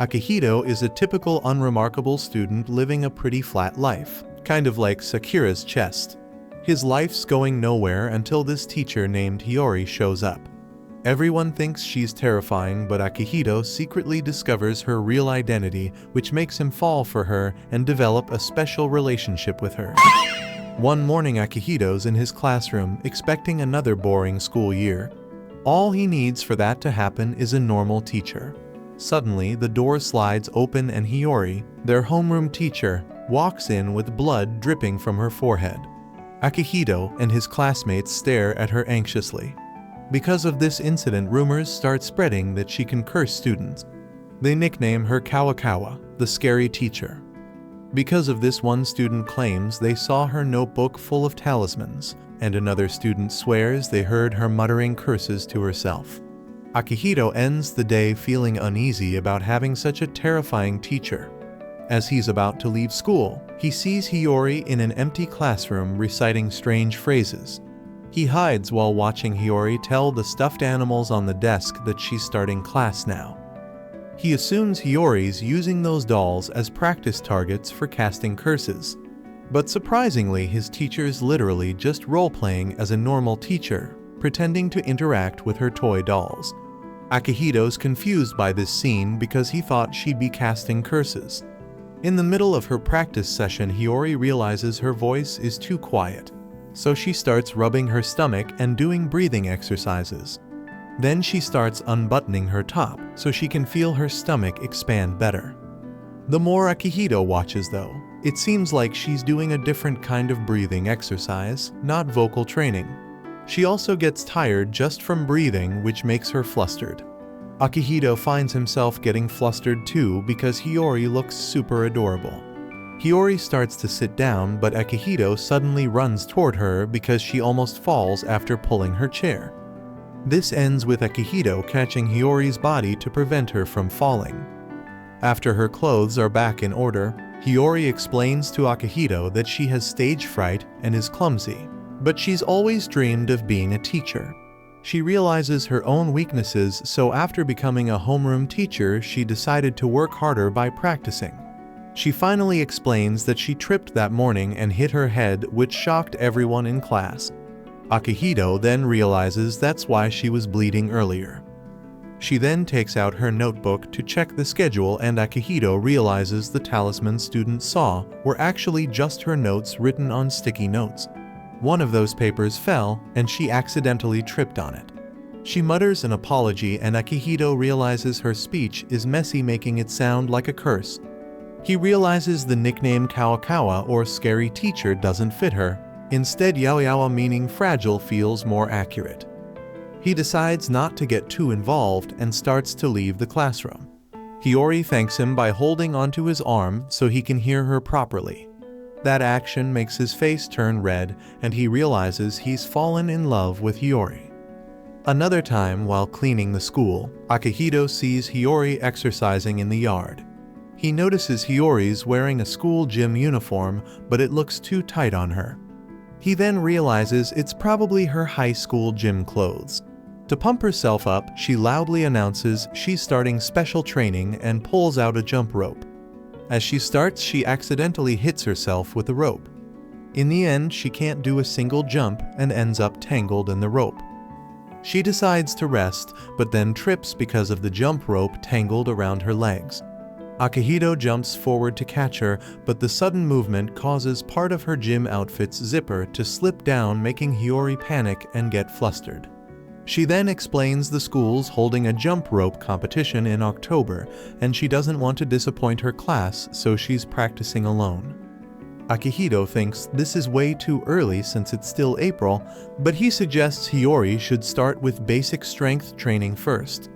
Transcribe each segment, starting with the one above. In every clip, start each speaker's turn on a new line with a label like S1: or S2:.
S1: Akihito is a typical unremarkable student living a pretty flat life, kind of like Sakura's chest. His life's going nowhere until this teacher named Hiyori shows up. Everyone thinks she's terrifying, but Akihito secretly discovers her real identity, which makes him fall for her and develop a special relationship with her. One morning, Akihito's in his classroom, expecting another boring school year. All he needs for that to happen is a normal teacher. Suddenly, the door slides open and Hiyori, their homeroom teacher, walks in with blood dripping from her forehead. Akihito and his classmates stare at her anxiously. Because of this incident, rumors start spreading that she can curse students. They nickname her Kawakawa, the scary teacher. Because of this, one student claims they saw her notebook full of talismans, and another student swears they heard her muttering curses to herself. Akihito ends the day feeling uneasy about having such a terrifying teacher. As he's about to leave school, he sees Hiyori in an empty classroom reciting strange phrases. He hides while watching Hiyori tell the stuffed animals on the desk that she's starting class now. He assumes Hiyori's using those dolls as practice targets for casting curses. But surprisingly, his teacher's literally just role-playing as a normal teacher, pretending to interact with her toy dolls. Akihito's confused by this scene because he thought she'd be casting curses. In the middle of her practice session, Hiyori realizes her voice is too quiet, so she starts rubbing her stomach and doing breathing exercises. Then she starts unbuttoning her top so she can feel her stomach expand better. The more Akihito watches though, it seems like she's doing a different kind of breathing exercise, not vocal training. She also gets tired just from breathing, which makes her flustered. Akihito finds himself getting flustered too because Hiyori looks super adorable. Hiyori starts to sit down, but Akihito suddenly runs toward her because she almost falls after pulling her chair. This ends with Akihito catching Hiyori's body to prevent her from falling. After her clothes are back in order, Hiyori explains to Akihito that she has stage fright and is clumsy, but she's always dreamed of being a teacher. She realizes her own weaknesses, so after becoming a homeroom teacher, she decided to work harder by practicing. She finally explains that she tripped that morning and hit her head, which shocked everyone in class. Akihito then realizes that's why she was bleeding earlier. She then takes out her notebook to check the schedule, and Akihito realizes the talisman students saw were actually just her notes written on sticky notes. One of those papers fell, and she accidentally tripped on it. She mutters an apology, and Akihito realizes her speech is messy, making it sound like a curse. He realizes the nickname Kawakawa, or scary teacher, doesn't fit her. Instead, Yowayowa, meaning fragile, feels more accurate. He decides not to get too involved and starts to leave the classroom. Hiyori thanks him by holding onto his arm so he can hear her properly. That action makes his face turn red, and he realizes he's fallen in love with Hiyori. Another time, while cleaning the school, Akihito sees Hiyori exercising in the yard. He notices Hiyori's wearing a school gym uniform, but it looks too tight on her. He then realizes it's probably her high school gym clothes. To pump herself up, she loudly announces she's starting special training and pulls out a jump rope. As she starts, she accidentally hits herself with the rope. In the end, she can't do a single jump and ends up tangled in the rope. She decides to rest, but then trips because of the jump rope tangled around her legs. Akihito jumps forward to catch her, but the sudden movement causes part of her gym outfit's zipper to slip down, making Hiyori panic and get flustered. She then explains the school's holding a jump rope competition in October, and she doesn't want to disappoint her class, so she's practicing alone. Akihito thinks this is way too early since it's still April, but he suggests Hiyori should start with basic strength training first.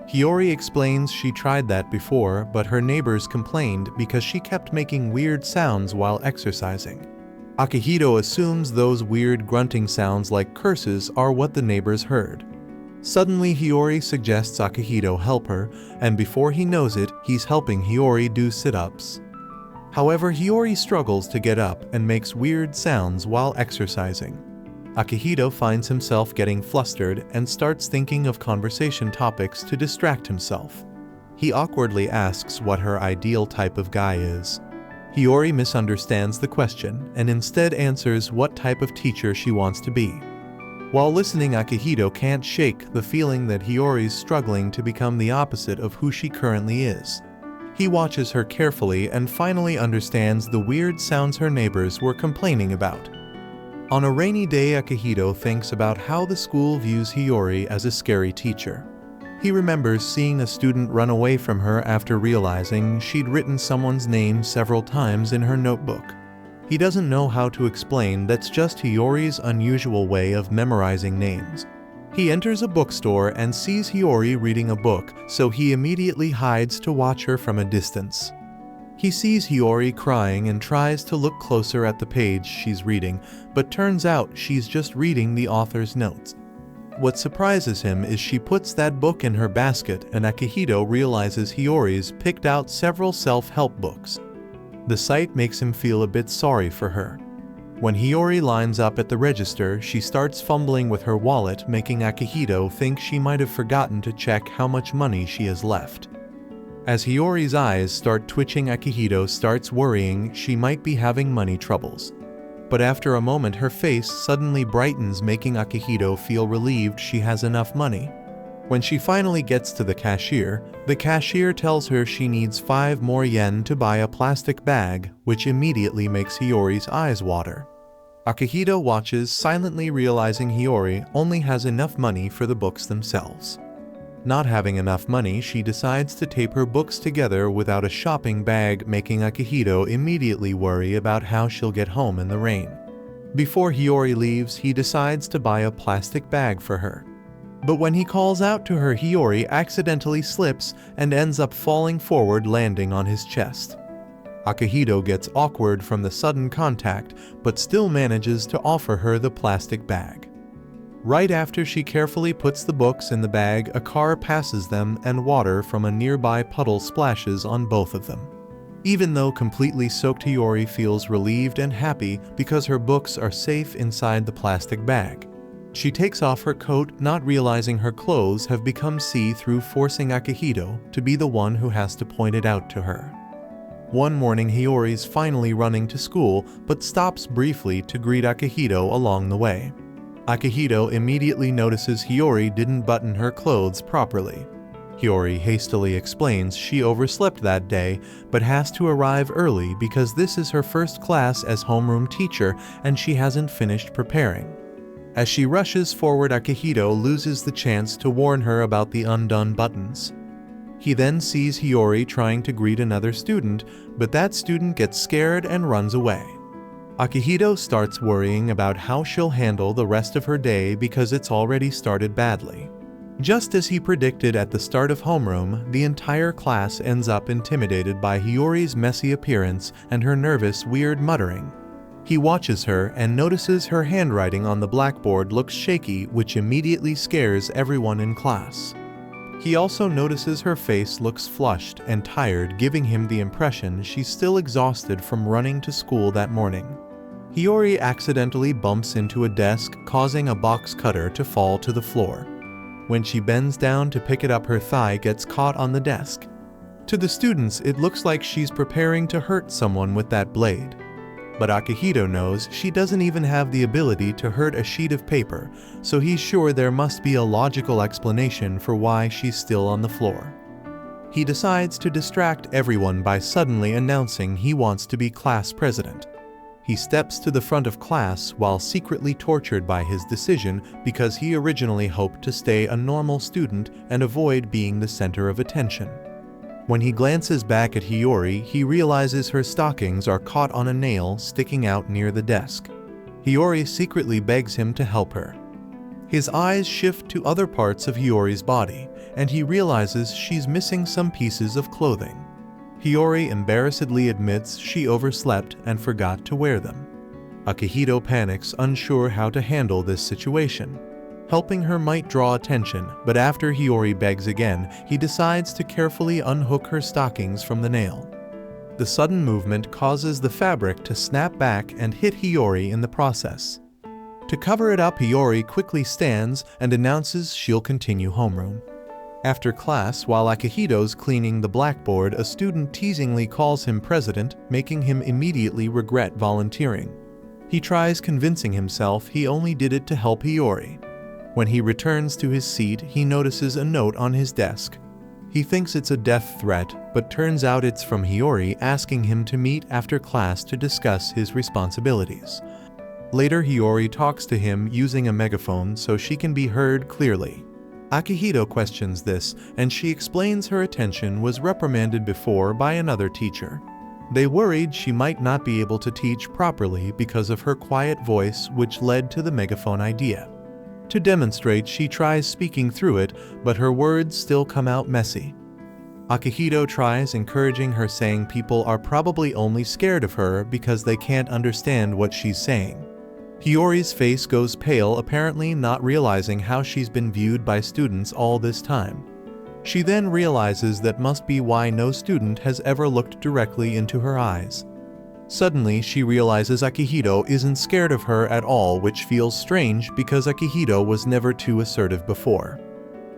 S1: Hiyori explains she tried that before, but her neighbors complained because she kept making weird sounds while exercising. Akihito assumes those weird grunting sounds like curses are what the neighbors heard. Suddenly, Hiyori suggests Akihito help her, and before he knows it, he's helping Hiyori do sit-ups. However, Hiyori struggles to get up and makes weird sounds while exercising. Akihito finds himself getting flustered and starts thinking of conversation topics to distract himself. He awkwardly asks what her ideal type of guy is. Hiyori misunderstands the question and instead answers what type of teacher she wants to be. While listening, Akihito can't shake the feeling that Hiyori's struggling to become the opposite of who she currently is. He watches her carefully and finally understands the weird sounds her neighbors were complaining about. On a rainy day, Akihito thinks about how the school views Hiyori as a scary teacher. He remembers seeing a student run away from her after realizing she'd written someone's name several times in her notebook. He doesn't know how to explain that's just Hiyori's unusual way of memorizing names. He enters a bookstore and sees Hiyori reading a book, so he immediately hides to watch her from a distance. He sees Hiyori crying and tries to look closer at the page she's reading, but turns out she's just reading the author's notes. What surprises him is she puts that book in her basket, and Akihito realizes Hiyori's picked out several self-help books. The sight makes him feel a bit sorry for her. When Hiyori lines up at the register, she starts fumbling with her wallet, making Akihito think she might have forgotten to check how much money she has left. As Hiyori's eyes start twitching, Akihito starts worrying she might be having money troubles. But after a moment, her face suddenly brightens, making Akihito feel relieved she has enough money. When she finally gets to the cashier tells her she needs 5 more yen to buy a plastic bag, which immediately makes Hiyori's eyes water. Akihito watches, silently realizing Hiyori only has enough money for the books themselves. Not having enough money, she decides to tape her books together without a shopping bag, making Akihito immediately worry about how she'll get home in the rain. Before Hiyori leaves, he decides to buy a plastic bag for her. But when he calls out to her, Hiyori accidentally slips and ends up falling forward, landing on his chest. Akihito gets awkward from the sudden contact, but still manages to offer her the plastic bag. Right after she carefully puts the books in the bag, a car passes them and water from a nearby puddle splashes on both of them. Even though completely soaked, Hiyori feels relieved and happy because her books are safe inside the plastic bag. She takes off her coat, not realizing her clothes have become see-through, forcing Akihito to be the one who has to point it out to her. One morning, Hiyori's finally running to school, but stops briefly to greet Akihito along the way. Akihito immediately notices Hiyori didn't button her clothes properly. Hiyori hastily explains she overslept that day, but has to arrive early because this is her first class as homeroom teacher and she hasn't finished preparing. As she rushes forward, Akihito loses the chance to warn her about the undone buttons. He then sees Hiyori trying to greet another student, but that student gets scared and runs away. Akihito starts worrying about how she'll handle the rest of her day because it's already started badly. Just as he predicted at the start of homeroom, the entire class ends up intimidated by Hiyori's messy appearance and her nervous, weird muttering. He watches her and notices her handwriting on the blackboard looks shaky, which immediately scares everyone in class. He also notices her face looks flushed and tired, giving him the impression she's still exhausted from running to school that morning. Hiyori accidentally bumps into a desk, causing a box cutter to fall to the floor. When she bends down to pick it up, her thigh gets caught on the desk. To the students, it looks like she's preparing to hurt someone with that blade. But Akihito knows she doesn't even have the ability to hurt a sheet of paper, so he's sure there must be a logical explanation for why she's still on the floor. He decides to distract everyone by suddenly announcing he wants to be class president. He steps to the front of class while secretly tortured by his decision because he originally hoped to stay a normal student and avoid being the center of attention. When he glances back at Hiyori, he realizes her stockings are caught on a nail sticking out near the desk. Hiyori secretly begs him to help her. His eyes shift to other parts of Hiyori's body, and he realizes she's missing some pieces of clothing. Hiyori embarrassedly admits she overslept and forgot to wear them. Akihito panics, unsure how to handle this situation. Helping her might draw attention, but after Hiyori begs again, he decides to carefully unhook her stockings from the nail. The sudden movement causes the fabric to snap back and hit Hiyori in the process. To cover it up, Hiyori quickly stands and announces she'll continue homeroom. After class, while Akihito's cleaning the blackboard, a student teasingly calls him president, making him immediately regret volunteering. He tries convincing himself he only did it to help Hiyori. When he returns to his seat, he notices a note on his desk. He thinks it's a death threat, but turns out it's from Hiyori asking him to meet after class to discuss his responsibilities. Later, Hiyori talks to him using a megaphone so she can be heard clearly. Akihito questions this, and she explains her attention was reprimanded before by another teacher. They worried she might not be able to teach properly because of her quiet voice, which led to the megaphone idea. To demonstrate, she tries speaking through it, but her words still come out messy. Akihito tries encouraging her, saying people are probably only scared of her because they can't understand what she's saying. Hiyori's face goes pale, apparently not realizing how she's been viewed by students all this time. She then realizes that must be why no student has ever looked directly into her eyes. Suddenly, she realizes Akihito isn't scared of her at all, which feels strange because Akihito was never too assertive before.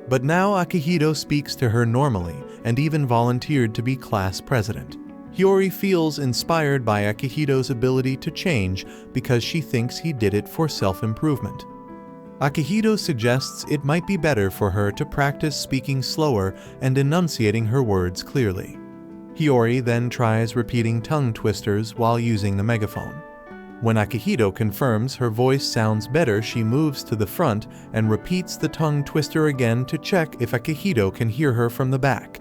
S1: But now Akihito speaks to her normally and even volunteered to be class president. Hiyori feels inspired by Akihito's ability to change because she thinks he did it for self-improvement. Akihito suggests it might be better for her to practice speaking slower and enunciating her words clearly. Hiyori then tries repeating tongue twisters while using the megaphone. When Akihito confirms her voice sounds better, she moves to the front and repeats the tongue twister again to check if Akihito can hear her from the back.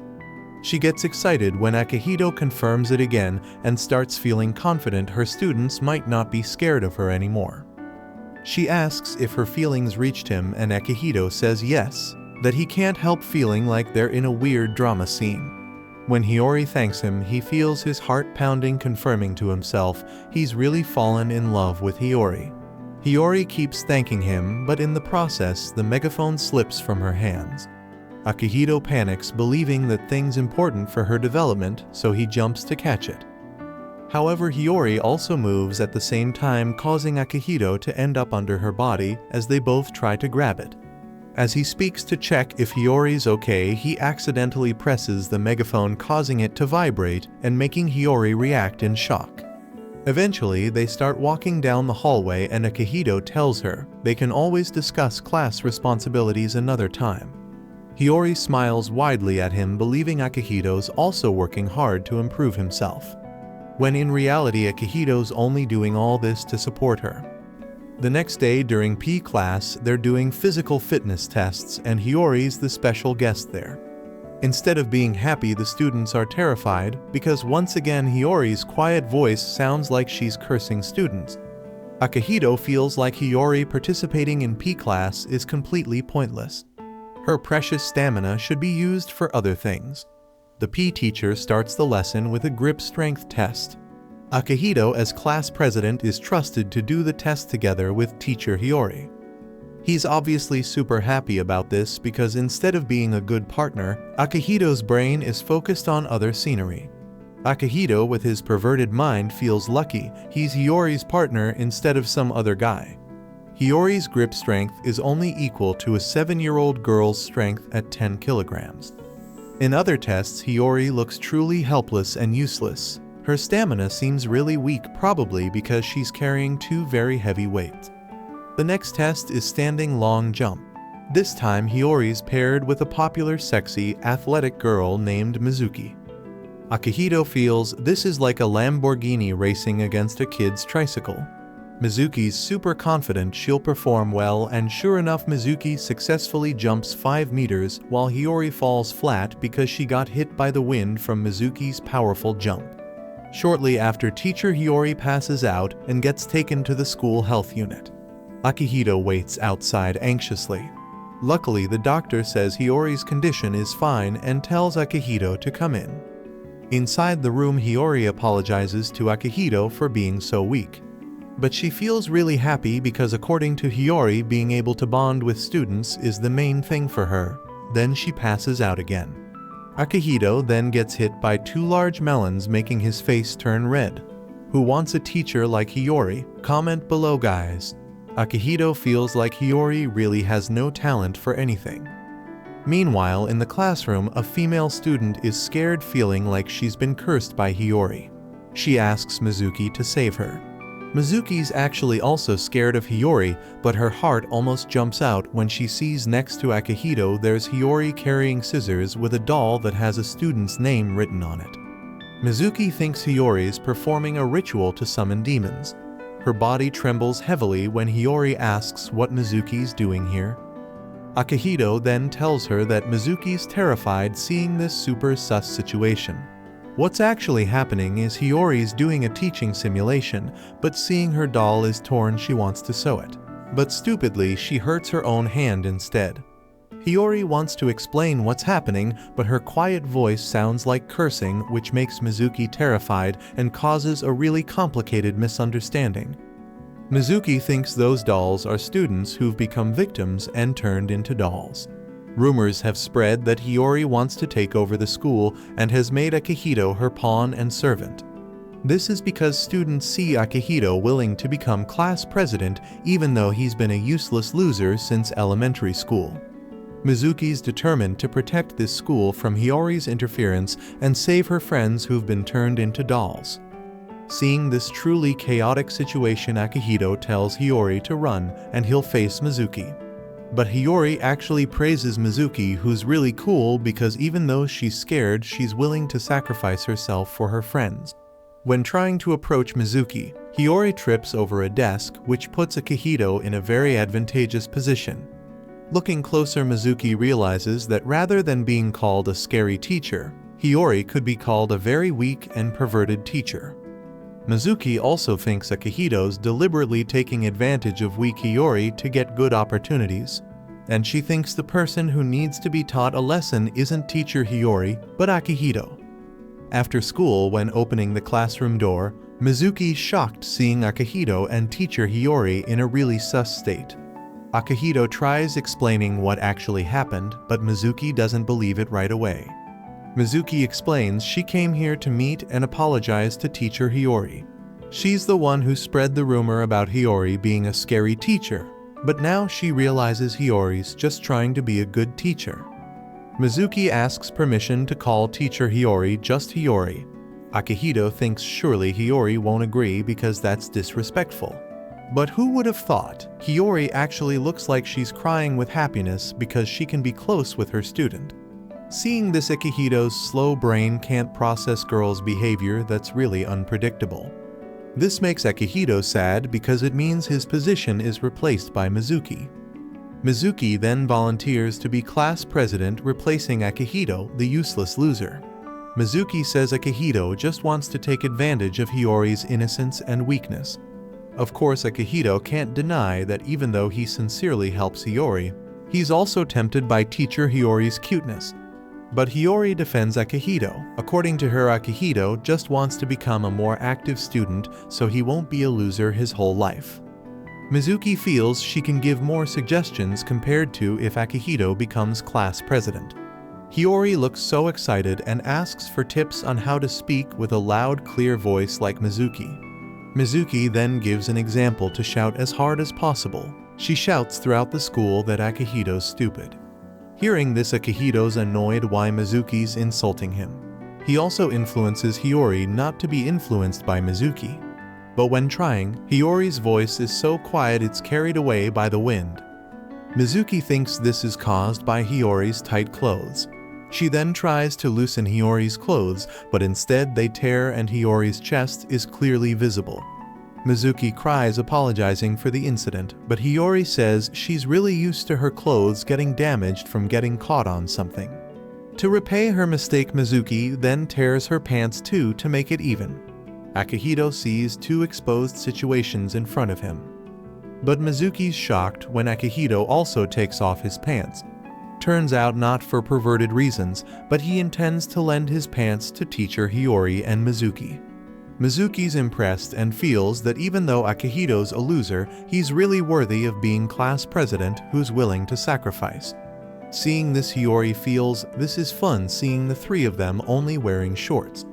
S1: She gets excited when Akihito confirms it again and starts feeling confident her students might not be scared of her anymore. She asks if her feelings reached him, and Akihito says yes, that he can't help feeling like they're in a weird drama scene. When Hiyori thanks him, he feels his heart pounding, confirming to himself he's really fallen in love with Hiyori. Hiyori keeps thanking him, but in the process, the megaphone slips from her hands. Akihito panics, believing that things important for her development, so he jumps to catch it. However, Hiyori also moves at the same time, causing Akihito to end up under her body as they both try to grab it. As he speaks to check if Hiyori's okay, he accidentally presses the megaphone, causing it to vibrate and making Hiyori react in shock. Eventually, they start walking down the hallway, and Akihito tells her they can always discuss class responsibilities another time. Hiyori smiles widely at him, believing Akihito's also working hard to improve himself, when in reality Akihito's only doing all this to support her. The next day during P class, they're doing physical fitness tests, and Hiyori's the special guest there. Instead of being happy, the students are terrified because once again Hiyori's quiet voice sounds like she's cursing students. Akihito feels like Hiyori participating in P class is completely pointless. Her precious stamina should be used for other things. The P teacher starts the lesson with a grip strength test. Akihito, as class president, is trusted to do the test together with teacher Hiyori. He's obviously super happy about this because instead of being a good partner, Akihito's brain is focused on other scenery. Akihito, with his perverted mind, feels lucky he's Hiyori's partner instead of some other guy. Hiyori's grip strength is only equal to a 7-year-old girl's strength at 10 kilograms. In other tests, Hiyori looks truly helpless and useless. Her stamina seems really weak, probably because she's carrying 2 very heavy weights. The next test is standing long jump. This time, Hiyori's paired with a popular sexy, athletic girl named Mizuki. Akihito feels this is like a Lamborghini racing against a kid's tricycle. Mizuki's super confident she'll perform well, and sure enough, Mizuki successfully jumps 5 meters while Hiyori falls flat because she got hit by the wind from Mizuki's powerful jump. Shortly after, teacher Hiyori passes out and gets taken to the school health unit. Akihito waits outside anxiously. Luckily, the doctor says Hiyori's condition is fine and tells Akihito to come in. Inside the room, Hiyori apologizes to Akihito for being so weak. But she feels really happy because according to Hiyori, being able to bond with students is the main thing for her. Then she passes out again. Akihito then gets hit by 2 large melons, making his face turn red. Who wants a teacher like Hiyori? Comment below, guys. Akihito feels like Hiyori really has no talent for anything. Meanwhile, in the classroom, a female student is scared, feeling like she's been cursed by Hiyori. She asks Mizuki to save her. Mizuki's actually also scared of Hiyori, but her heart almost jumps out when she sees next to Akihito there's Hiyori carrying scissors with a doll that has a student's name written on it. Mizuki thinks Hiyori's performing a ritual to summon demons. Her body trembles heavily when Hiyori asks what Mizuki's doing here. Akihito then tells her that Mizuki's terrified seeing this super sus situation. What's actually happening is Hiyori's doing a teaching simulation, but seeing her doll is torn, she wants to sew it. But stupidly, she hurts her own hand instead. Hiyori wants to explain what's happening, but her quiet voice sounds like cursing, which makes Mizuki terrified and causes a really complicated misunderstanding. Mizuki thinks those dolls are students who've become victims and turned into dolls. Rumors have spread that Hiyori wants to take over the school and has made Akihito her pawn and servant. This is because students see Akihito willing to become class president even though he's been a useless loser since elementary school. Mizuki's determined to protect this school from Hiyori's interference and save her friends who've been turned into dolls. Seeing this truly chaotic situation, Akihito tells Hiyori to run and he'll face Mizuki. But Hiyori actually praises Mizuki, who's really cool because even though she's scared, she's willing to sacrifice herself for her friends. When trying to approach Mizuki, Hiyori trips over a desk, which puts Akihito in a very advantageous position. Looking closer, Mizuki realizes that rather than being called a scary teacher, Hiyori could be called a very weak and perverted teacher. Mizuki also thinks Akihito's deliberately taking advantage of weak Hiyori to get good opportunities, and she thinks the person who needs to be taught a lesson isn't teacher Hiyori, but Akihito. After school, when opening the classroom door, Mizuki's shocked seeing Akihito and teacher Hiyori in a really sus state. Akihito tries explaining what actually happened, but Mizuki doesn't believe it right away. Mizuki explains she came here to meet and apologize to teacher Hiyori. She's the one who spread the rumor about Hiyori being a scary teacher, but now she realizes Hiyori's just trying to be a good teacher. Mizuki asks permission to call teacher Hiyori just Hiyori. Akihito thinks surely Hiyori won't agree because that's disrespectful. But who would have thought? Hiyori actually looks like she's crying with happiness because she can be close with her student. Seeing this, Akihito's slow brain can't process girls' behavior that's really unpredictable. This makes Akihito sad because it means his position is replaced by Mizuki. Mizuki then volunteers to be class president, replacing Akihito, the useless loser. Mizuki says Akihito just wants to take advantage of Hiyori's innocence and weakness. Of course, Akihito can't deny that even though he sincerely helps Hiyori, he's also tempted by teacher Hiyori's cuteness. But Hiyori defends Akihito. According to her, Akihito just wants to become a more active student so he won't be a loser his whole life. Mizuki feels she can give more suggestions compared to if Akihito becomes class president. Hiyori looks so excited and asks for tips on how to speak with a loud, clear voice like Mizuki. Mizuki then gives an example to shout as hard as possible. She shouts throughout the school that Akihito's stupid. Hearing this, Akihito's annoyed why Mizuki's insulting him. He also influences Hiyori not to be influenced by Mizuki. But when trying, Hiyori's voice is so quiet it's carried away by the wind. Mizuki thinks this is caused by Hiyori's tight clothes. She then tries to loosen Hiyori's clothes, but instead they tear and Hiyori's chest is clearly visible. Mizuki cries, apologizing for the incident, but Hiyori says she's really used to her clothes getting damaged from getting caught on something. To repay her mistake, Mizuki then tears her pants too to make it even. Akihito sees two exposed situations in front of him. But Mizuki's shocked when Akihito also takes off his pants. Turns out not for perverted reasons, but he intends to lend his pants to teacher Hiyori and Mizuki. Mizuki's impressed and feels that even though Akihito's a loser, he's really worthy of being class president who's willing to sacrifice. Seeing this, Hiyori feels this is fun, seeing the three of them only wearing shorts.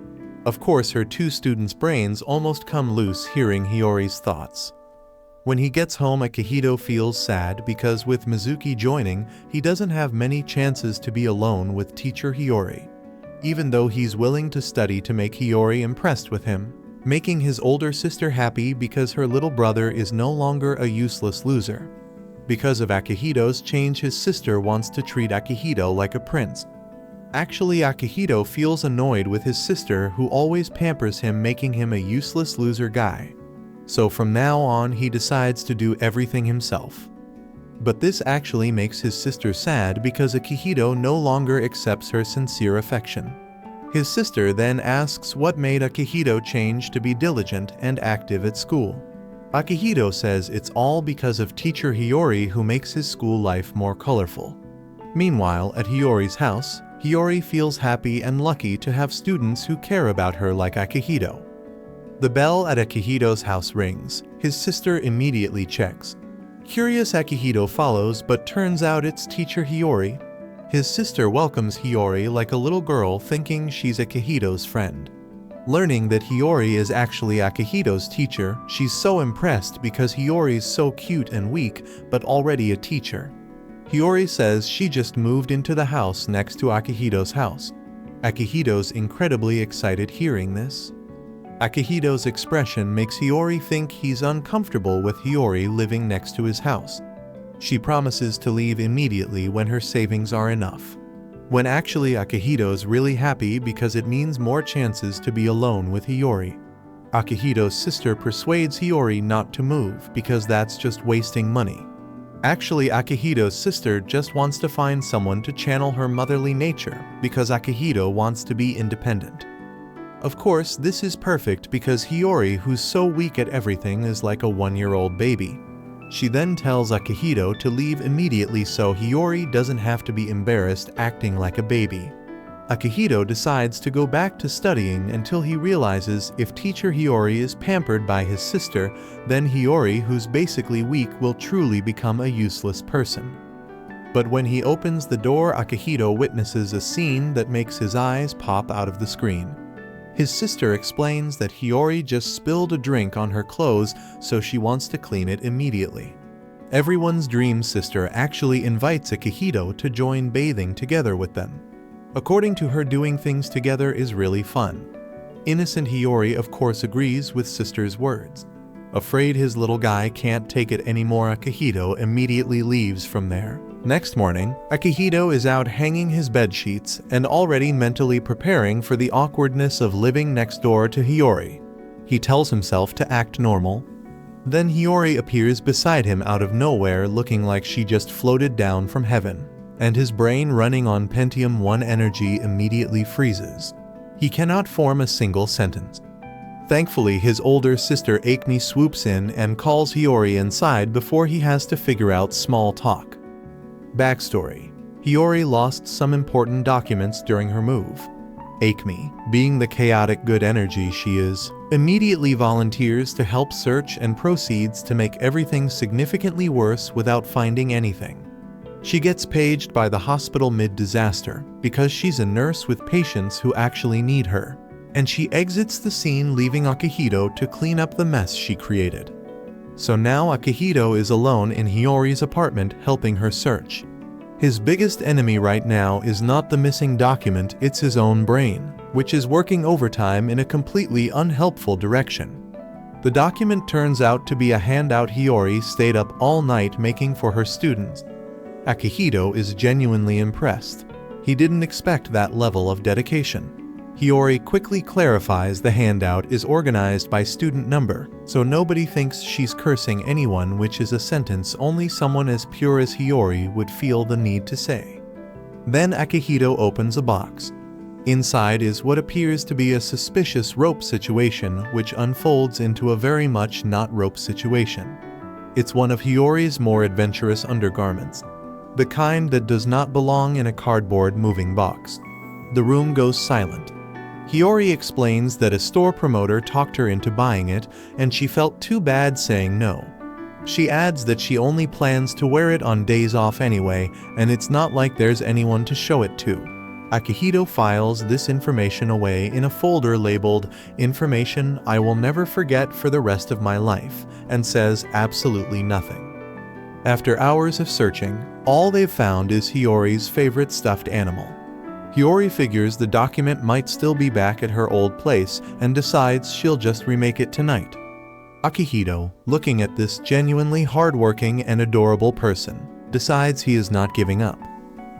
S1: Of course, her two students' brains almost come loose hearing Hiyori's thoughts. When he gets home, Akihito feels sad because with Mizuki joining, he doesn't have many chances to be alone with teacher Hiyori, even though he's willing to study to make Hiyori impressed with him, making his older sister happy because her little brother is no longer a useless loser. Because of Akihito's change, his sister wants to treat Akihito like a prince. Actually, Akihito feels annoyed with his sister who always pampers him, making him a useless loser guy. So from now on, he decides to do everything himself. But this actually makes his sister sad because Akihito no longer accepts her sincere affection. His sister then asks what made Akihito change to be diligent and active at school. Akihito says it's all because of teacher Hiyori, who makes his school life more colorful. Meanwhile, at Hiyori's house, Hiyori feels happy and lucky to have students who care about her like Akihito. The bell at Akihito's house rings. His sister immediately checks. Curious, Akihito follows, but turns out it's teacher Hiyori. His sister welcomes Hiyori like a little girl, thinking she's Akihito's friend. Learning that Hiyori is actually Akihito's teacher, she's so impressed because Hiyori's so cute and weak, but already a teacher. Hiyori says she just moved into the house next to Akihito's house. Akihito's incredibly excited hearing this. Akihito's expression makes Hiyori think he's uncomfortable with Hiyori living next to his house. She promises to leave immediately when her savings are enough. When actually Akihito's really happy because it means more chances to be alone with Hiyori. Akihito's sister persuades Hiyori not to move because that's just wasting money. Actually, Akihito's sister just wants to find someone to channel her motherly nature because Akihito wants to be independent. Of course, this is perfect because Hiyori, who's so weak at everything, is like a 1-year-old baby. She then tells Akihito to leave immediately so Hiyori doesn't have to be embarrassed acting like a baby. Akihito decides to go back to studying until he realizes if teacher Hiyori is pampered by his sister, then Hiyori, who's basically weak, will truly become a useless person. But when he opens the door, Akihito witnesses a scene that makes his eyes pop out of the screen. His sister explains that Hiyori just spilled a drink on her clothes, so she wants to clean it immediately. Everyone's dream sister actually invites Akihito to join bathing together with them. According to her, doing things together is really fun. Innocent Hiyori of course agrees with sister's words. Afraid his little guy can't take it anymore, Akihito immediately leaves from there. Next morning, Akihito is out hanging his bed sheets and already mentally preparing for the awkwardness of living next door to Hiyori. He tells himself to act normal. Then Hiyori appears beside him out of nowhere, looking like she just floated down from heaven, and his brain, running on Pentium 1 energy, immediately freezes. He cannot form a single sentence. Thankfully, his older sister Akemi swoops in and calls Hiyori inside before he has to figure out small talk. Backstory: Hiyori lost some important documents during her move. Akemi, being the chaotic good energy she is, immediately volunteers to help search and proceeds to make everything significantly worse without finding anything. She gets paged by the hospital mid-disaster because she's a nurse with patients who actually need her, and she exits the scene, leaving Akihito to clean up the mess she created. So now Akihito is alone in Hiyori's apartment helping her search. His biggest enemy right now is not the missing document, it's his own brain, which is working overtime in a completely unhelpful direction. The document turns out to be a handout Hiyori stayed up all night making for her students. Akihito is genuinely impressed. He didn't expect that level of dedication. Hiyori quickly clarifies the handout is organized by student number, so nobody thinks she's cursing anyone, which is a sentence only someone as pure as Hiyori would feel the need to say. Then Akihito opens a box. Inside is what appears to be a suspicious rope situation, which unfolds into a very much not rope situation. It's one of Hiyori's more adventurous undergarments, the kind that does not belong in a cardboard moving box. The room goes silent. Hiyori explains that a store promoter talked her into buying it, and she felt too bad saying no. She adds that she only plans to wear it on days off anyway, and it's not like there's anyone to show it to. Akihito files this information away in a folder labeled "Information I will never forget for the rest of my life," and says absolutely nothing. After hours of searching, all they've found is Hiyori's favorite stuffed animal. Hiyori figures the document might still be back at her old place and decides she'll just remake it tonight. Akihito, looking at this genuinely hardworking and adorable person, decides he is not giving up.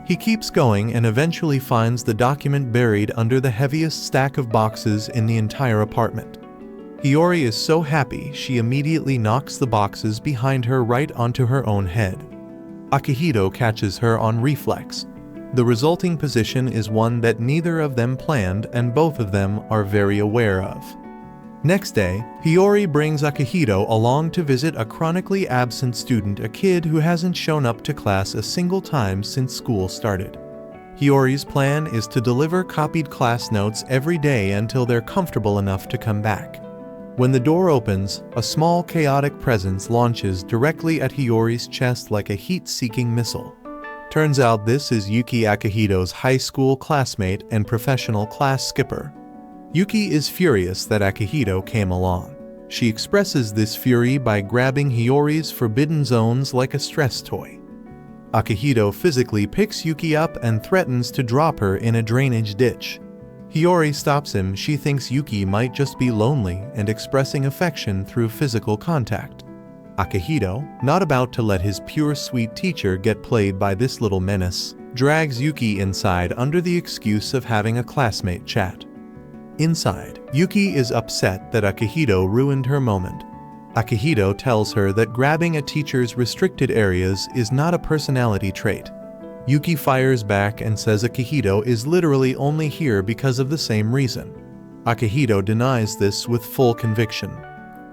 S1: He keeps going and eventually finds the document buried under the heaviest stack of boxes in the entire apartment. Hiyori is so happy she immediately knocks the boxes behind her right onto her own head. Akihito catches her on reflex. The resulting position is one that neither of them planned and both of them are very aware of. Next day, Hiyori brings Akihito along to visit a chronically absent student, a kid who hasn't shown up to class a single time since school started. Hiyori's plan is to deliver copied class notes every day until they're comfortable enough to come back. When the door opens, a small chaotic presence launches directly at Hiyori's chest like a heat-seeking missile. Turns out this is Yuki, Akihito's high school classmate and professional class skipper. Yuki is furious that Akihito came along. She expresses this fury by grabbing Hiyori's forbidden zones like a stress toy. Akihito physically picks Yuki up and threatens to drop her in a drainage ditch. Hiyori stops him. She thinks Yuki might just be lonely and expressing affection through physical contact. Akihito, not about to let his pure sweet teacher get played by this little menace, drags Yuki inside under the excuse of having a classmate chat. Inside, Yuki is upset that Akihito ruined her moment. Akihito tells her that grabbing a teacher's restricted areas is not a personality trait. Yuki fires back and says Akihito is literally only here because of the same reason. Akihito denies this with full conviction.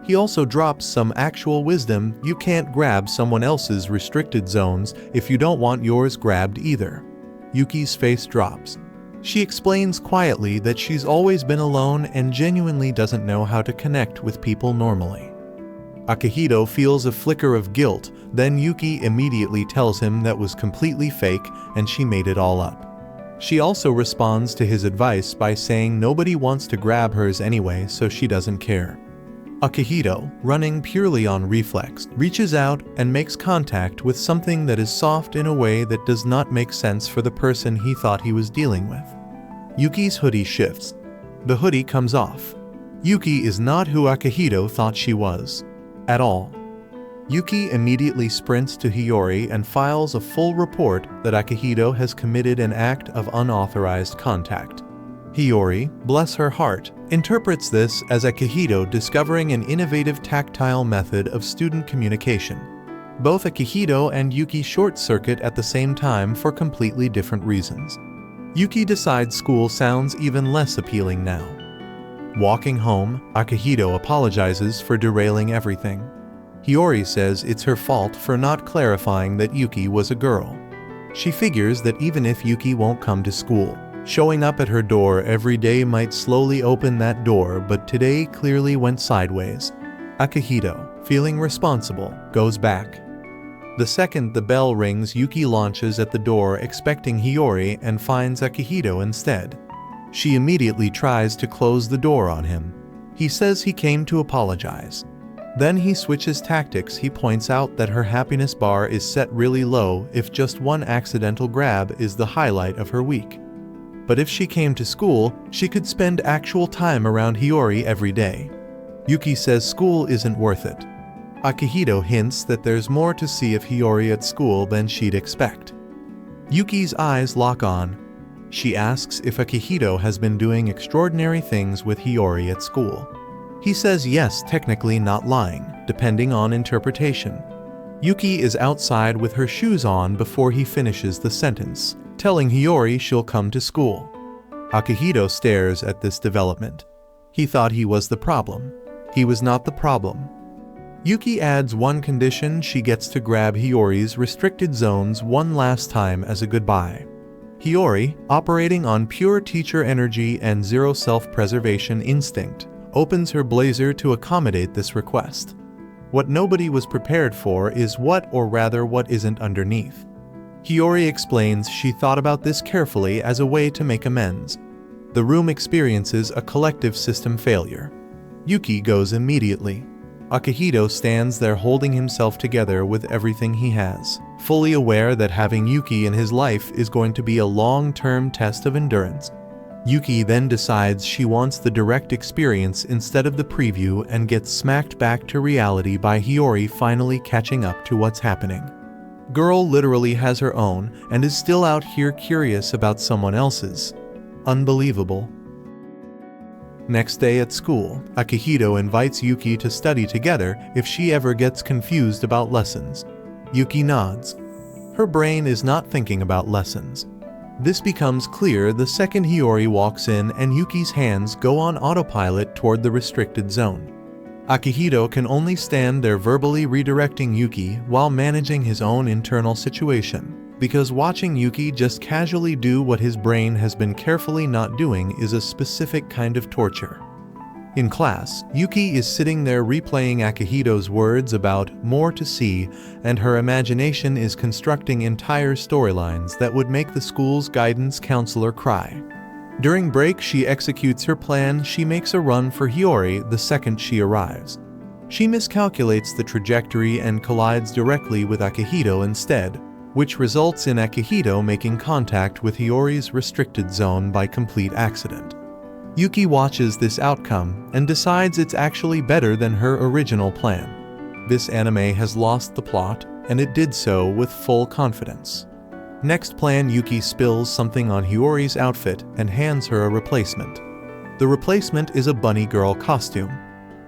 S1: He also drops some actual wisdom: you can't grab someone else's restricted zones if you don't want yours grabbed either. Yuki's face drops. She explains quietly that she's always been alone and genuinely doesn't know how to connect with people normally. Akihito feels a flicker of guilt, then Yuki immediately tells him that was completely fake and she made it all up. She also responds to his advice by saying nobody wants to grab hers anyway, so she doesn't care. Akihito, running purely on reflex, reaches out and makes contact with something that is soft in a way that does not make sense for the person he thought he was dealing with. Yuki's hoodie shifts. The hoodie comes off. Yuki is not who Akihito thought she was. At all. Yuki immediately sprints to Hiyori and files a full report that Akihito has committed an act of unauthorized contact. Hiyori, bless her heart, interprets this as Akihito discovering an innovative tactile method of student communication. Both Akihito and Yuki short-circuit at the same time for completely different reasons. Yuki decides school sounds even less appealing now. Walking home, Akihito apologizes for derailing everything. Hiyori says it's her fault for not clarifying that Yuki was a girl. She figures that even if Yuki won't come to school, showing up at her door every day might slowly open that door, but today clearly went sideways. Akihito, feeling responsible, goes back. The second the bell rings, Yuki launches at the door expecting Hiyori and finds Akihito instead. She immediately tries to close the door on him. He says he came to apologize. Then he switches tactics. He points out that her happiness bar is set really low if just one accidental grab is the highlight of her week. But if she came to school, she could spend actual time around Hiyori every day. Yuki says school isn't worth it. Akihito hints that there's more to see of Hiyori at school than she'd expect. Yuki's eyes lock on. She asks if Akihito has been doing extraordinary things with Hiyori at school. He says yes, technically not lying, depending on interpretation. Yuki is outside with her shoes on before he finishes the sentence, telling Hiyori she'll come to school. Akihito stares at this development. He thought he was the problem. He was not the problem. Yuki adds one condition: she gets to grab Hiyori's restricted zones one last time as a goodbye. Hiyori, operating on pure teacher energy and zero self-preservation instinct, opens her blazer to accommodate this request. What nobody was prepared for is what, or rather what isn't underneath. Hiyori explains she thought about this carefully as a way to make amends. The room experiences a collective system failure. Yuki goes immediately. Akihito stands there holding himself together with everything he has, fully aware that having Yuki in his life is going to be a long-term test of endurance. Yuki then decides she wants the direct experience instead of the preview and gets smacked back to reality by Hiyori finally catching up to what's happening. Girl literally has her own and is still out here curious about someone else's. Unbelievable. Next day at school, Akihito invites Yuki to study together if she ever gets confused about lessons. Yuki nods. Her brain is not thinking about lessons. This becomes clear the second Hiyori walks in and Yuki's hands go on autopilot toward the restricted zone. Akihito can only stand there verbally redirecting Yuki while managing his own internal situation, because watching Yuki just casually do what his brain has been carefully not doing is a specific kind of torture. In class, Yuki is sitting there replaying Akihito's words about more to see, and her imagination is constructing entire storylines that would make the school's guidance counselor cry. During break, she executes her plan. She makes a run for Hiyori the second she arrives. She miscalculates the trajectory and collides directly with Akihito instead, which results in Akihito making contact with Hiyori's restricted zone by complete accident. Yuki watches this outcome and decides it's actually better than her original plan. This anime has lost the plot, and it did so with full confidence. Next plan, Yuki spills something on Hiyori's outfit and hands her a replacement. The replacement is a bunny girl costume.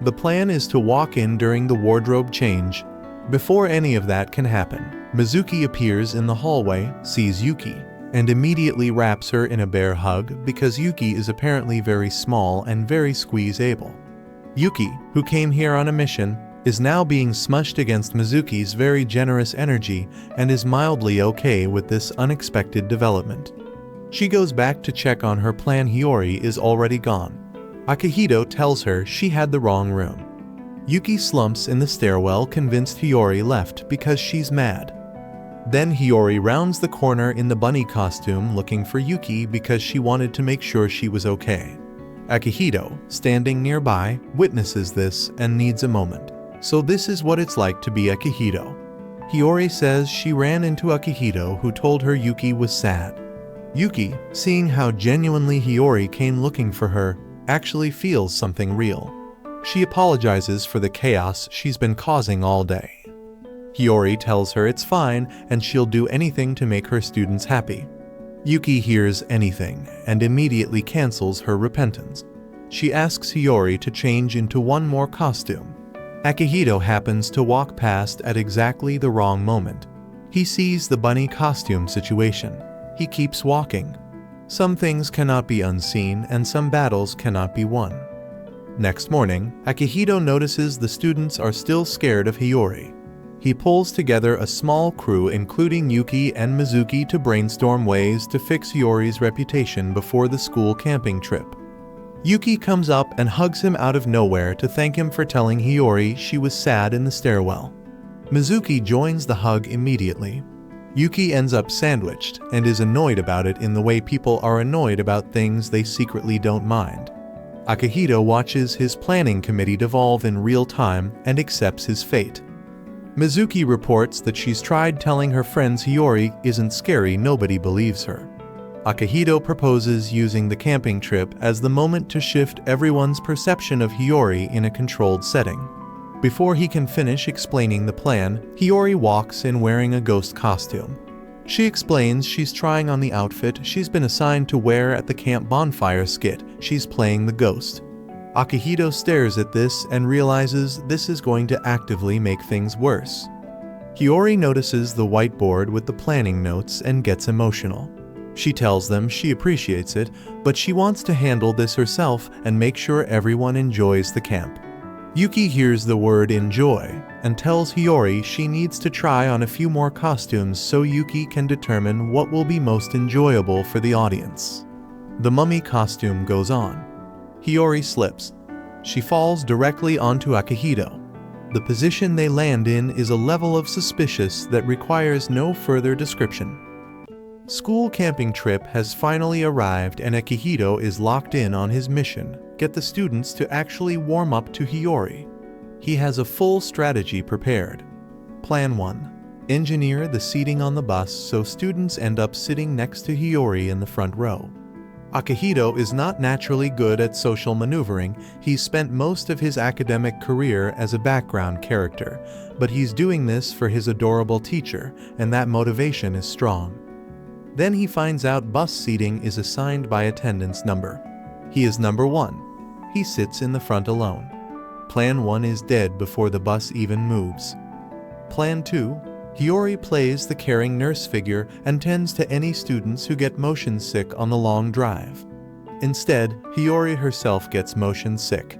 S1: The plan is to walk in during the wardrobe change. Before any of that can happen, Mizuki appears in the hallway, sees Yuki, and immediately wraps her in a bear hug because Yuki is apparently very small and very squeeze-able. Yuki, who came here on a mission, is now being smushed against Mizuki's very generous energy and is mildly okay with this unexpected development. She goes back to check on her plan. Hiyori is already gone. Akihito tells her she had the wrong room. Yuki slumps in the stairwell, convinced Hiyori left because she's mad. Then Hiyori rounds the corner in the bunny costume looking for Yuki because she wanted to make sure she was okay. Akihito, standing nearby, witnesses this and needs a moment. So this is what it's like to be Akihito. Hiyori says she ran into Akihito, who told her Yuki was sad. Yuki, seeing how genuinely Hiyori came looking for her, actually feels something real. She apologizes for the chaos she's been causing all day. Hiyori tells her it's fine and she'll do anything to make her students happy. Yuki hears anything and immediately cancels her repentance. She asks Hiyori to change into one more costume. Akihito happens to walk past at exactly the wrong moment. He sees the bunny costume situation. He keeps walking. Some things cannot be unseen and some battles cannot be won. Next morning, Akihito notices the students are still scared of Hiyori. He pulls together a small crew including Yuki and Mizuki to brainstorm ways to fix Hiyori's reputation before the school camping trip. Yuki comes up and hugs him out of nowhere to thank him for telling Hiyori she was sad in the stairwell. Mizuki joins the hug immediately. Yuki ends up sandwiched and is annoyed about it in the way people are annoyed about things they secretly don't mind. Akihito watches his planning committee devolve in real time and accepts his fate. Mizuki reports that she's tried telling her friends Hiyori isn't scary. Nobody believes her. Akihito proposes using the camping trip as the moment to shift everyone's perception of Hiyori in a controlled setting. Before he can finish explaining the plan, Hiyori walks in wearing a ghost costume. She explains she's trying on the outfit she's been assigned to wear at the camp bonfire skit. She's playing the ghost. Akihito stares at this and realizes this is going to actively make things worse. Hiyori notices the whiteboard with the planning notes and gets emotional. She tells them she appreciates it, but she wants to handle this herself and make sure everyone enjoys the camp. Yuki hears the word enjoy and tells Hiyori she needs to try on a few more costumes so Yuki can determine what will be most enjoyable for the audience. The mummy costume goes on. Hiyori slips. She falls directly onto Akihito. The position they land in is a level of suspicious that requires no further description. School camping trip has finally arrived and Akihito is locked in on his mission: get the students to actually warm up to Hiyori. He has a full strategy prepared. Plan 1. Engineer the seating on the bus so students end up sitting next to Hiyori in the front row. Akihito is not naturally good at social maneuvering. He's spent most of his academic career as a background character, but he's doing this for his adorable teacher, and that motivation is strong. Then he finds out bus seating is assigned by attendance number. He is number 1. He sits in the front alone. Plan 1 is dead before the bus even moves. Plan 2. Hiyori plays the caring nurse figure and tends to any students who get motion sick on the long drive. Instead, Hiyori herself gets motion sick.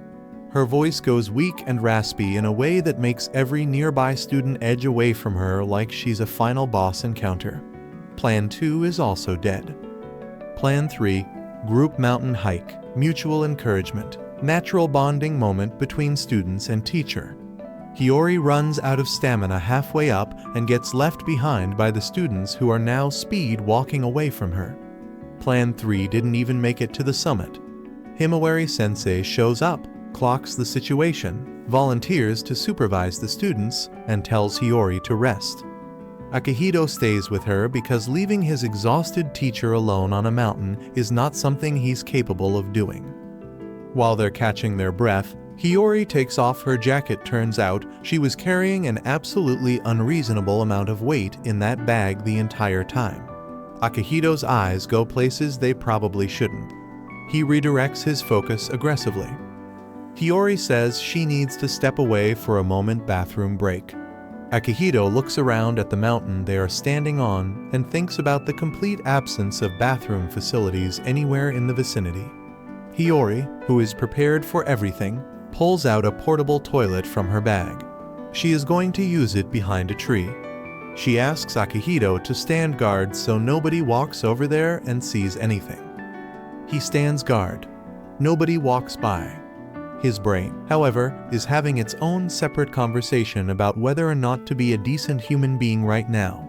S1: Her voice goes weak and raspy in a way that makes every nearby student edge away from her like she's a final boss encounter. Plan 2 is also dead. Plan 3. Group mountain hike, mutual encouragement, natural bonding moment between students and teacher. Hiyori runs out of stamina halfway up and gets left behind by the students who are now speed walking away from her. Plan 3 didn't even make it to the summit. Himawari-sensei shows up, clocks the situation, volunteers to supervise the students, and tells Hiyori to rest. Akihito stays with her because leaving his exhausted teacher alone on a mountain is not something he's capable of doing. While they're catching their breath, Hiyori takes off her jacket. Turns out she was carrying an absolutely unreasonable amount of weight in that bag the entire time. Akihito's eyes go places they probably shouldn't. He redirects his focus aggressively. Hiyori says she needs to step away for a moment bathroom break. Akihito looks around at the mountain they are standing on and thinks about the complete absence of bathroom facilities anywhere in the vicinity. Hiyori, who is prepared for everything, pulls out a portable toilet from her bag. She is going to use it behind a tree. She asks Akihito to stand guard so nobody walks over there and sees anything. He stands guard. Nobody walks by. His brain, however, is having its own separate conversation about whether or not to be a decent human being right now.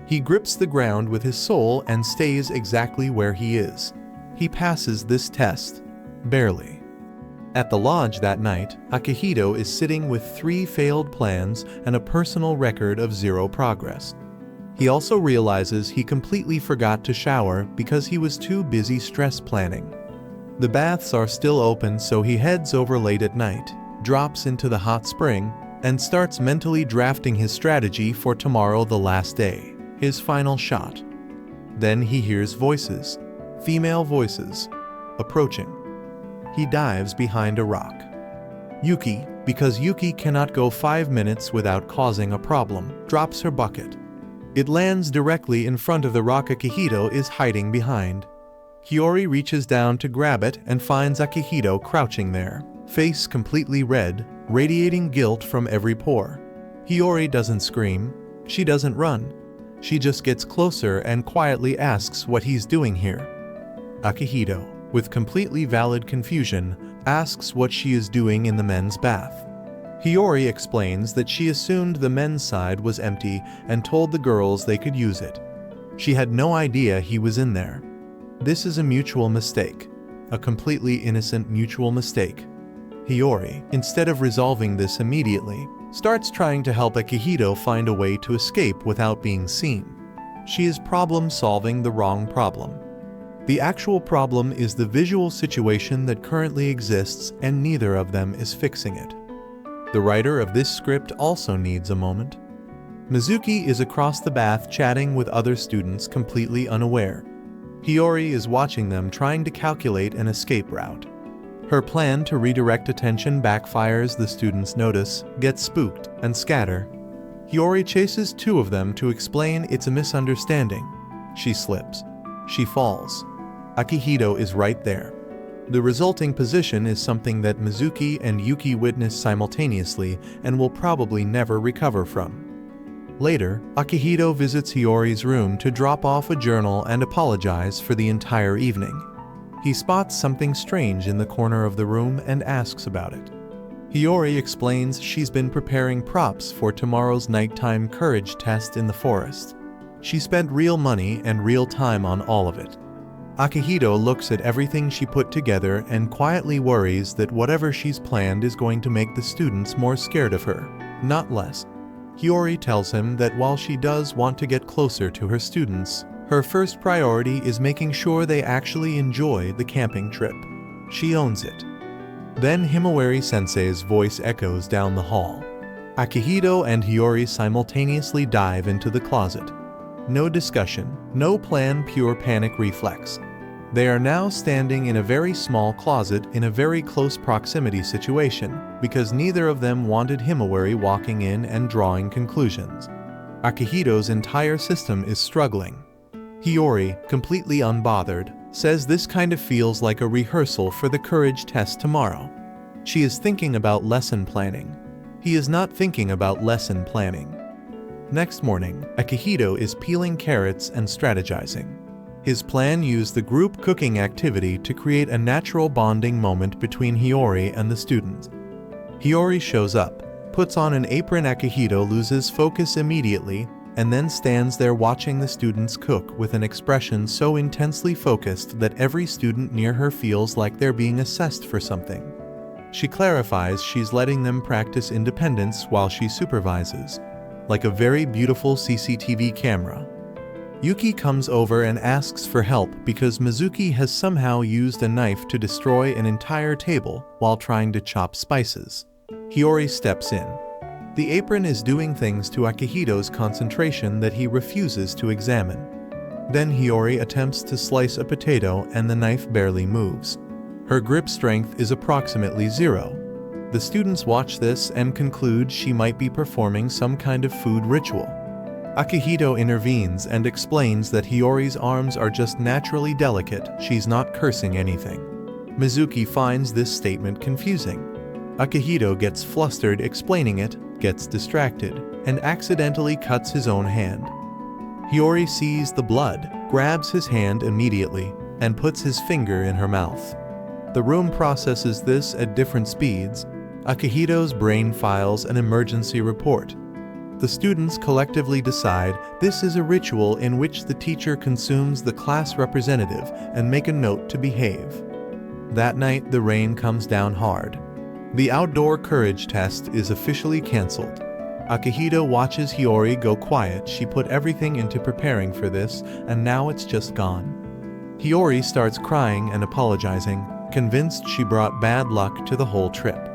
S1: He grips the ground with his soul and stays exactly where he is. He passes this test. Barely. At the lodge that night, Akihito is sitting with 3 failed plans and a personal record of 0 progress. He also realizes he completely forgot to shower because he was too busy stress planning. The baths are still open, so he heads over late at night, drops into the hot spring, and starts mentally drafting his strategy for tomorrow, the last day, his final shot. Then he hears voices, female voices, approaching. He dives behind a rock. Yuki, because Yuki cannot go 5 minutes without causing a problem, drops her bucket. It lands directly in front of the rock Akihito is hiding behind. Hiyori reaches down to grab it and finds Akihito crouching there, face completely red, radiating guilt from every pore. Hiyori doesn't scream. She doesn't run. She just gets closer and quietly asks what he's doing here. Akihito, with completely valid confusion, asks what she is doing in the men's bath. Hiyori explains that she assumed the men's side was empty and told the girls they could use it. She had no idea he was in there. This is a mutual mistake. A completely innocent mutual mistake. Hiyori, instead of resolving this immediately, starts trying to help Akihito find a way to escape without being seen. She is problem-solving the wrong problem. The actual problem is the visual situation that currently exists, and neither of them is fixing it. The writer of this script also needs a moment. Mizuki is across the bath chatting with other students, completely unaware. Hiyori is watching them trying to calculate an escape route. Her plan to redirect attention backfires. The students notice, get spooked, and scatter. Hiyori chases 2 of them to explain it's a misunderstanding. She slips. She falls. Akihito is right there. The resulting position is something that Mizuki and Yuki witness simultaneously and will probably never recover from. Later, Akihito visits Hiyori's room to drop off a journal and apologize for the entire evening. He spots something strange in the corner of the room and asks about it. Hiyori explains she's been preparing props for tomorrow's nighttime courage test in the forest. She spent real money and real time on all of it. Akihito looks at everything she put together and quietly worries that whatever she's planned is going to make the students more scared of her, not less. Hiyori tells him that while she does want to get closer to her students, her first priority is making sure they actually enjoy the camping trip. She owns it. Then Himawari-sensei's voice echoes down the hall. Akihito and Hiyori simultaneously dive into the closet. No discussion, no plan, pure panic reflex. They are now standing in a very small closet in a very close proximity situation because neither of them wanted Himawari walking in and drawing conclusions. Akihito's entire system is struggling. Hiyori, completely unbothered, says this kind of feels like a rehearsal for the courage test tomorrow. She is thinking about lesson planning. He is not thinking about lesson planning. Next morning, Akihito is peeling carrots and strategizing. His plan used the group cooking activity to create a natural bonding moment between Hiyori and the students. Hiyori shows up, puts on an apron. Akihito loses focus immediately, and then stands there watching the students cook with an expression so intensely focused that every student near her feels like they're being assessed for something. She clarifies she's letting them practice independence while she supervises, like a very beautiful CCTV camera. Yuki comes over and asks for help because Mizuki has somehow used a knife to destroy an entire table while trying to chop spices. Hiyori steps in. The apron is doing things to Akihito's concentration that he refuses to examine. Then Hiyori attempts to slice a potato and the knife barely moves. Her grip strength is approximately 0. The students watch this and conclude she might be performing some kind of food ritual. Akihito intervenes and explains that Hiyori's arms are just naturally delicate, she's not cursing anything. Mizuki finds this statement confusing. Akihito gets flustered explaining it, gets distracted, and accidentally cuts his own hand. Hiyori sees the blood, grabs his hand immediately, and puts his finger in her mouth. The room processes this at different speeds. Akihito's brain files an emergency report. The students collectively decide this is a ritual in which the teacher consumes the class representative and make a note to behave. That night, the rain comes down hard. The outdoor courage test is officially cancelled. Akihito watches Hiyori go quiet. She put everything into preparing for this, and now it's just gone. Hiyori starts crying and apologizing, convinced she brought bad luck to the whole trip.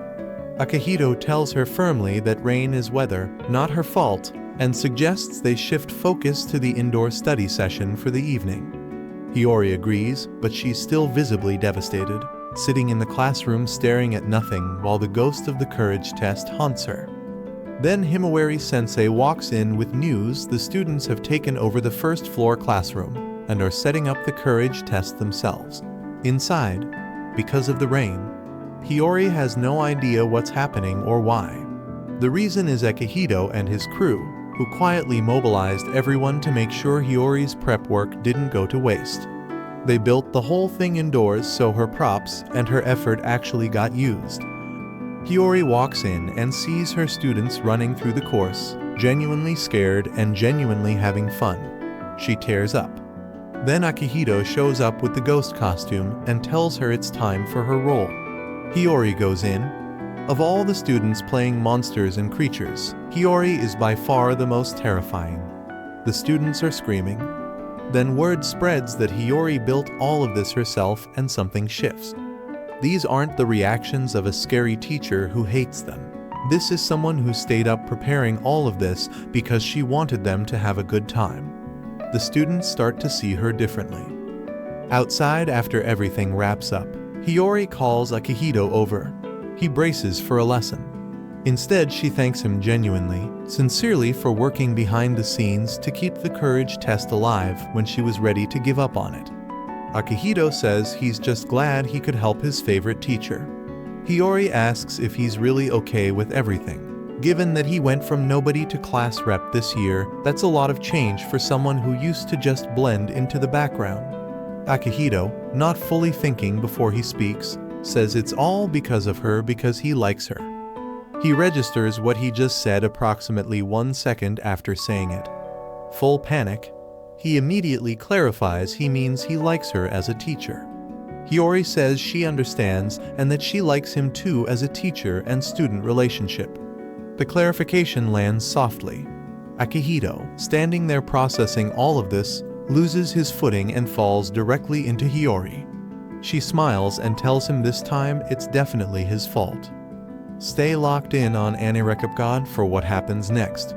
S1: Akihito tells her firmly that rain is weather, not her fault, and suggests they shift focus to the indoor study session for the evening. Hiyori agrees, but she's still visibly devastated, sitting in the classroom staring at nothing while the ghost of the courage test haunts her. Then Himawari-sensei walks in with news the students have taken over the first floor classroom and are setting up the courage test themselves. Inside, because of the rain, Hiyori has no idea what's happening or why. The reason is Akihito and his crew, who quietly mobilized everyone to make sure Hiyori's prep work didn't go to waste. They built the whole thing indoors so her props and her effort actually got used. Hiyori walks in and sees her students running through the course, genuinely scared and genuinely having fun. She tears up. Then Akihito shows up with the ghost costume and tells her it's time for her role. Hiyori goes in. Of all the students playing monsters and creatures, Hiyori is by far the most terrifying. The students are screaming. Then word spreads that Hiyori built all of this herself and something shifts. These aren't the reactions of a scary teacher who hates them. This is someone who stayed up preparing all of this because she wanted them to have a good time. The students start to see her differently. Outside, after everything wraps up, Hiyori calls Akihito over. He braces for a lesson. Instead, she thanks him genuinely, sincerely for working behind the scenes to keep the courage test alive when she was ready to give up on it. Akihito says he's just glad he could help his favorite teacher. Hiyori asks if he's really okay with everything. Given that he went from nobody to class rep this year, that's a lot of change for someone who used to just blend into the background. Akihito, not fully thinking before he speaks, says it's all because of her because he likes her. He registers what he just said approximately 1 second after saying it. Full panic, He immediately clarifies he means he likes her as a teacher. Hiyori says she understands and that she likes him too as a teacher and student relationship. The clarification lands softly. Akihito, standing there processing all of this, loses his footing and falls directly into Hiyori. She smiles and tells him this time it's definitely his fault. Stay locked in on Anirecap God for what happens next.